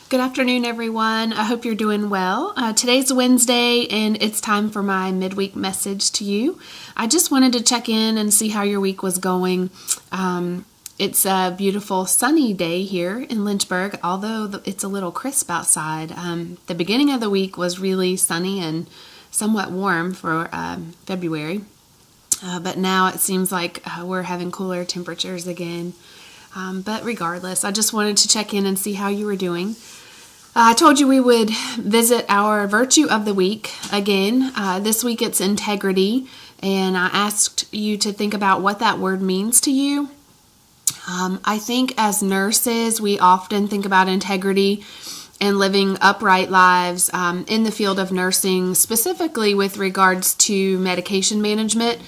Good afternoon, everyone. I hope you're doing well. Today's Wednesday, and it's time for my midweek message to you. I just wanted to check in and see how your week was going. It's a beautiful sunny day here in Lynchburg, although it's a little crisp outside. The beginning of the week was really sunny and somewhat warm for February, but now it seems like we're having cooler temperatures again. But regardless, I just wanted to check in and see how you were doing. I told you we would visit our virtue of the week again. This week it's integrity, and I asked you to think about what that word means to you. I think as nurses, we often think about integrity and living upright lives in the field of nursing, specifically with regards to medication management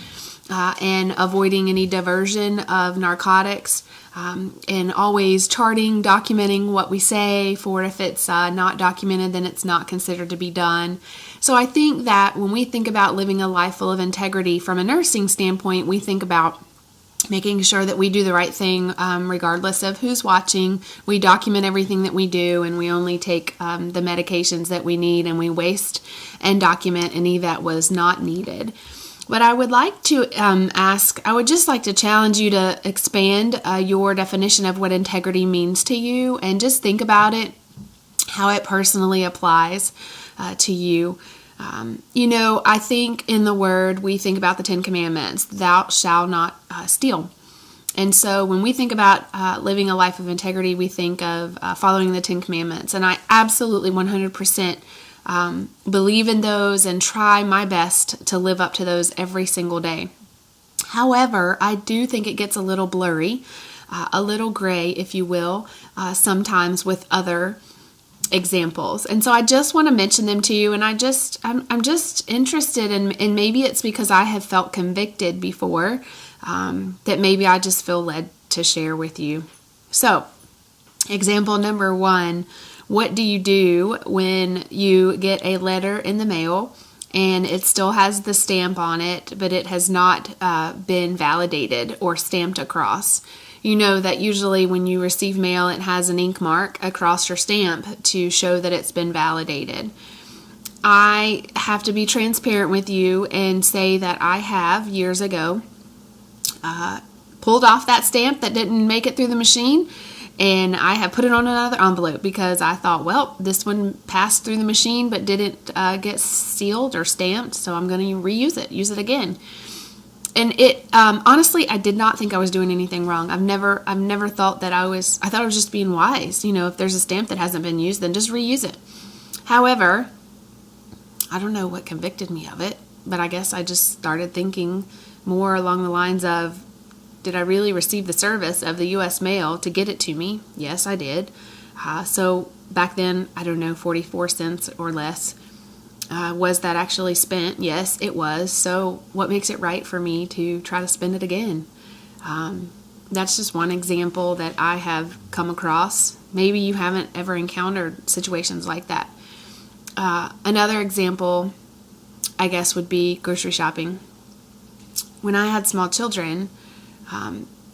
and avoiding any diversion of narcotics. And always charting, documenting what we say, for if it's not documented, then it's not considered to be done. So I think that when we think about living a life full of integrity from a nursing standpoint, we think about making sure that we do the right thing regardless of who's watching. We document everything that we do, and we only take the medications that we need, and we waste and document any that was not needed. But I would like to I would just like to challenge you to expand your definition of what integrity means to you, and just think about it, how it personally applies to you. I think in the Word, we think about the 10 Commandments, thou shalt not steal. And so when we think about living a life of integrity, we think of following the 10 Commandments. And I absolutely 100% believe in those and try my best to live up to those every single day. However, I do think it gets a little blurry, a little gray, if you will, sometimes with other examples. And so I just want to mention them to you, and I'm just interested in, and maybe it's because I have felt convicted before, that maybe I just feel led to share with you. So, example number 1. What do you do when you get a letter in the mail and it still has the stamp on it, but it has not been validated or stamped across? You know that usually when you receive mail, it has an ink mark across your stamp to show that it's been validated. I have to be transparent with you and say that I have, years ago, pulled off that stamp that didn't make it through the machine, and I have put it on another envelope because I thought, well, this one passed through the machine but didn't get sealed or stamped, so I'm going to use it again. And it honestly, I did not think I was doing anything wrong. I've never thought that I thought I was just being wise. If there's a stamp that hasn't been used, then just reuse it. However, I don't know what convicted me of it, but I guess I just started thinking more along the lines of, did I really receive the service of the U.S. mail to get it to me? Yes, I did. So back then, I don't know, 44 cents or less. Was that actually spent? Yes, it was. So what makes it right for me to try to spend it again? That's just one example that I have come across. Maybe you haven't ever encountered situations like that. Another example, I guess, would be grocery shopping. When I had small children,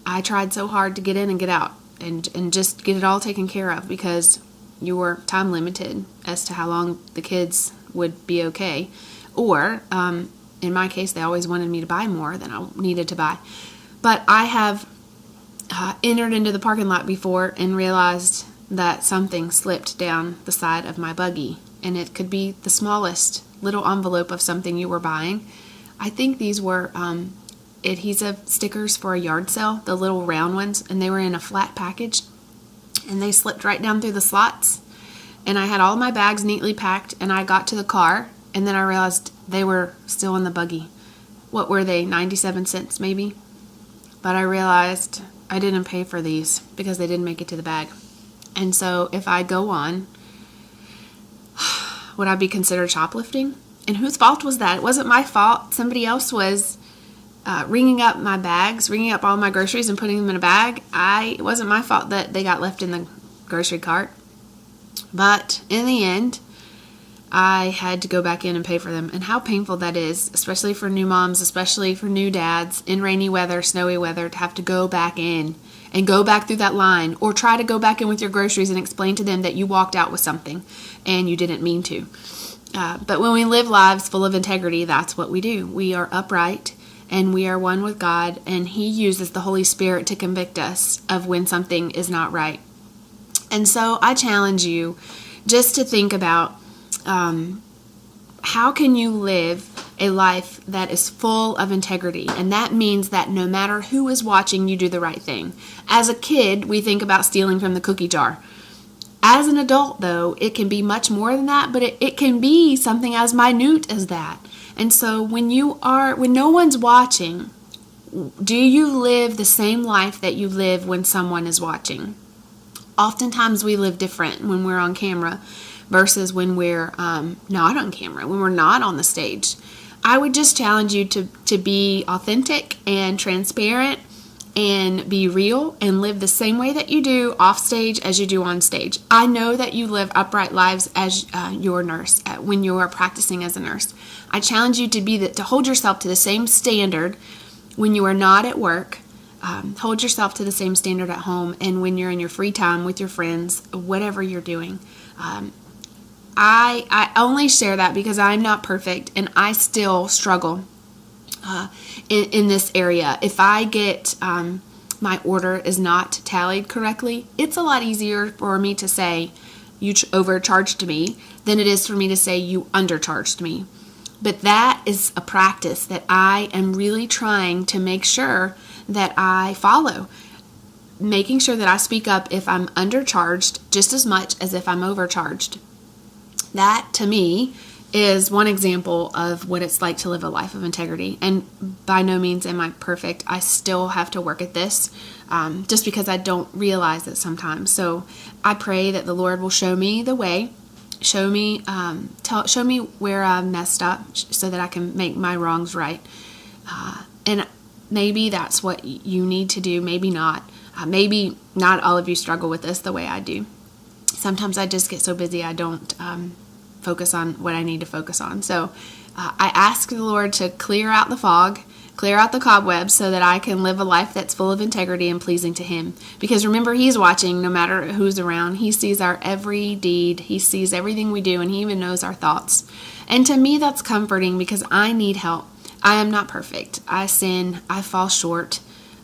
I tried so hard to get in and get out and just get it all taken care of, because you were time limited as to how long the kids would be okay. Or, in my case, they always wanted me to buy more than I needed to buy. But I have entered into the parking lot before and realized that something slipped down the side of my buggy. And it could be the smallest little envelope of something you were buying. I think these were adhesive stickers for a yard sale, the little round ones, and they were in a flat package, and they slipped right down through the slots. And I had all my bags neatly packed, and I got to the car, and then I realized they were still in the buggy. What were they, 97 cents maybe? But I realized I didn't pay for these because they didn't make it to the bag. And so if I go on, would I be considered shoplifting? And whose fault was that? It wasn't my fault. Somebody else was ringing up my bags, ringing up all my groceries and putting them in a bag. It wasn't my fault that they got left in the grocery cart. But in the end, I had to go back in and pay for them. And how painful that is, especially for new moms, especially for new dads, in rainy weather, snowy weather, to have to go back in and go back through that line, or try to go back in with your groceries and explain to them that you walked out with something and you didn't mean to. But when we live lives full of integrity, that's what we do. We are upright and we are one with God, and He uses the Holy Spirit to convict us of when something is not right. And so I challenge you just to think about how can you live a life that is full of integrity? And that means that no matter who is watching, you do the right thing. As a kid, we think about stealing from the cookie jar. As an adult, though, it can be much more than that, but it can be something as minute as that. And so when no one's watching, do you live the same life that you live when someone is watching? Oftentimes we live different when we're on camera versus when we're not on camera, when we're not on the stage. I would just challenge you to be authentic and transparent and be real and live the same way that you do off stage as you do on stage. I know that you live upright lives as your nurse when you are practicing as a nurse. I challenge you to hold yourself to the same standard when you are not at work. Hold yourself to the same standard at home and when you're in your free time with your friends, whatever you're doing. I only share that because I'm not perfect and I still struggle in this area. If I get my order is not tallied correctly, it's a lot easier for me to say you overcharged me than it is for me to say you undercharged me. But that is a practice that I am really trying to make sure that I follow. Making sure that I speak up if I'm undercharged just as much as if I'm overcharged. That, to me, is one example of what it's like to live a life of integrity. And by no means am I perfect. I still have to work at this just because I don't realize it sometimes. So I pray that the Lord will show me the way, show me where I messed up so that I can make my wrongs right. And maybe that's what you need to do, maybe not. Maybe not all of you struggle with this the way I do. Sometimes I just get so busy I don't focus on what I need to focus on. So I ask the Lord to clear out the fog, clear out the cobwebs so that I can live a life that's full of integrity and pleasing to Him. Because remember, He's watching no matter who's around. He sees our every deed. He sees everything we do, and He even knows our thoughts. And to me, that's comforting because I need help. I am not perfect. I sin. I fall short.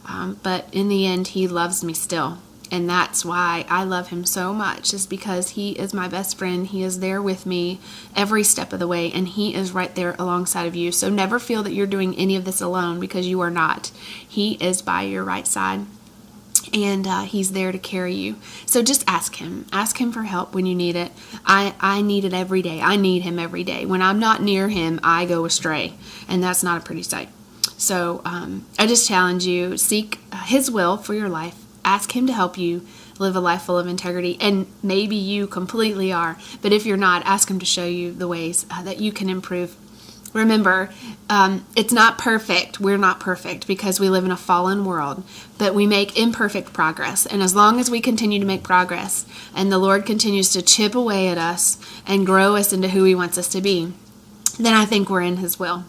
But in the end, He loves me still. And that's why I love Him so much, is because He is my best friend. He is there with me every step of the way, and He is right there alongside of you. So never feel that you're doing any of this alone, because you are not. He is by your right side, and He's there to carry you. So just ask Him. Ask Him for help when you need it. I need it every day. I need Him every day. When I'm not near Him, I go astray, and that's not a pretty sight. So I just challenge you, seek His will for your life. Ask Him to help you live a life full of integrity. And maybe you completely are. But if you're not, ask Him to show you the ways that you can improve. Remember, it's not perfect. We're not perfect because we live in a fallen world. But we make imperfect progress. And as long as we continue to make progress and the Lord continues to chip away at us and grow us into who He wants us to be, then I think we're in His will.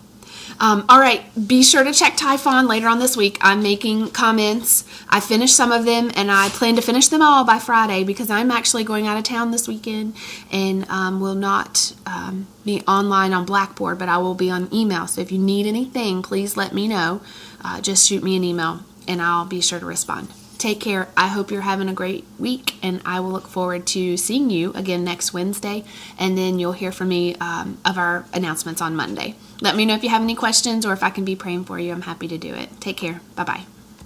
All right, be sure to check Typhon later on this week. I'm making comments. I finished some of them, and I plan to finish them all by Friday because I'm actually going out of town this weekend and will not be online on Blackboard, but I will be on email. So if you need anything, please let me know. Just shoot me an email, and I'll be sure to respond. Take care. I hope you're having a great week, and I will look forward to seeing you again next Wednesday, and then you'll hear from me of our announcements on Monday. Let me know if you have any questions or if I can be praying for you. I'm happy to do it. Take care. Bye-bye.